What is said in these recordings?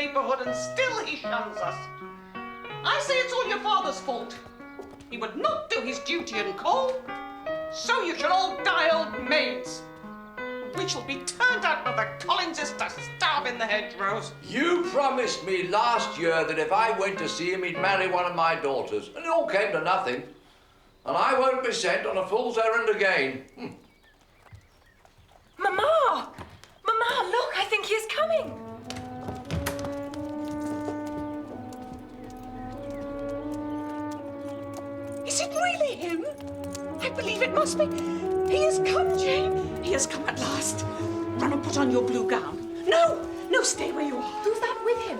neighbourhood, and still he shuns us. I say it's all your father's fault. He would not do his duty and call, so you shall all die old maids. We shall be turned out by the Collinses to starve in the hedgerows. You promised me last year that if I went to see him, he'd marry one of my daughters, and it all came to nothing. And I won't be sent on a fool's errand again. Mamma! Mamma, look, I think he is coming. Is it really him? I believe it must be. He has come, Jane. He has come at last. Run and put on your blue gown. No, stay where you are. Who's that with him?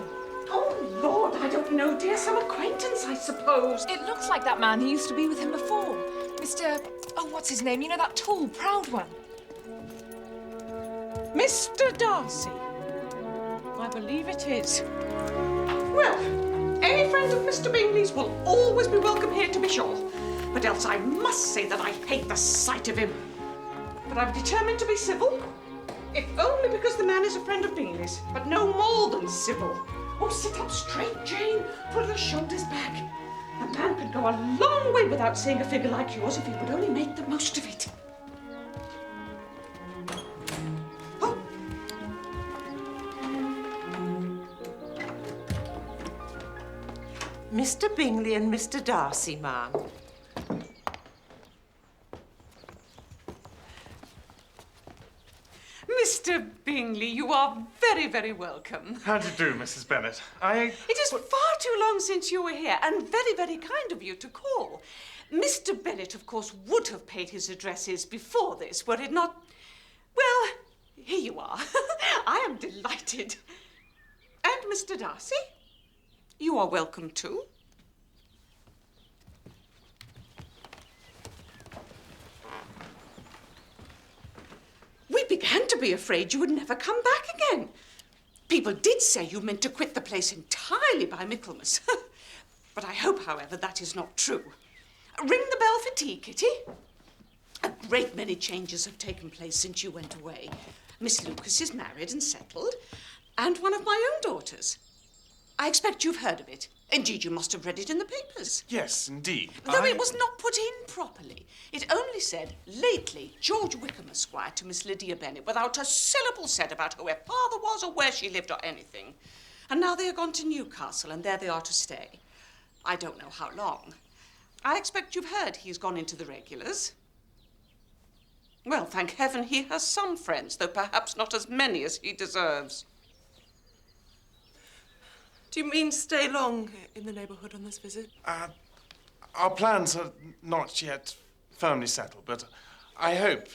Oh, Lord, I don't know, dear. Some acquaintance, I suppose. It looks like that man who used to be with him before. Mr... Oh, what's his name? You know, that tall, proud one. Mr. Darcy. I believe it is. Well, any friend of Mr. Bingley's will always be welcome here, to be sure. But else I must say that I hate the sight of him. But I'm determined to be civil, if only because the man is a friend of Bingley's, but no more than civil. Oh, sit up straight, Jane. Pull your shoulders back. A man could go a long way without seeing a figure like yours if he would only make the most of it. Oh. Mr. Bingley and Mr. Darcy, ma'am. Mr. Bingley, you are very, very welcome. How do you do, Mrs. Bennet? It is far too long since you were here, and very, very kind of you to call. Mr. Bennet, of course, would have paid his addresses before this, were it not... Well, here you are. I am delighted. And Mr. Darcy, you are welcome too. We began to be afraid you would never come back again. People did say you meant to quit the place entirely by Michaelmas. But I hope, however, that is not true. Ring the bell for tea, Kitty. A great many changes have taken place since you went away. Miss Lucas is married and settled, and one of my own daughters. I expect you've heard of it. Indeed, you must have read it in the papers. Yes, indeed. Though it was not put in properly. It only said, lately, George Wickham Esquire to Miss Lydia Bennet, without a syllable said about who her father was or where she lived or anything. And now they are gone to Newcastle, and there they are to stay. I don't know how long. I expect you've heard he's gone into the regulars. Well, thank heaven he has some friends, though perhaps not as many as he deserves. Do you mean stay long in the neighbourhood on this visit? Our plans are not yet firmly settled, but I hope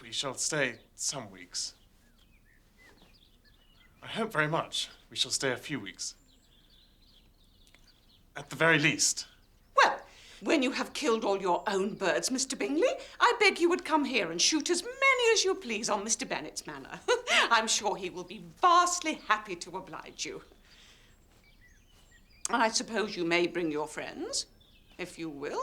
we shall stay some weeks. I hope very much we shall stay a few weeks. At the very least. Well, when you have killed all your own birds, Mr. Bingley, I beg you would come here and shoot as many as you please on Mr. Bennet's manor. I'm sure he will be vastly happy to oblige you. And I suppose you may bring your friends, if you will.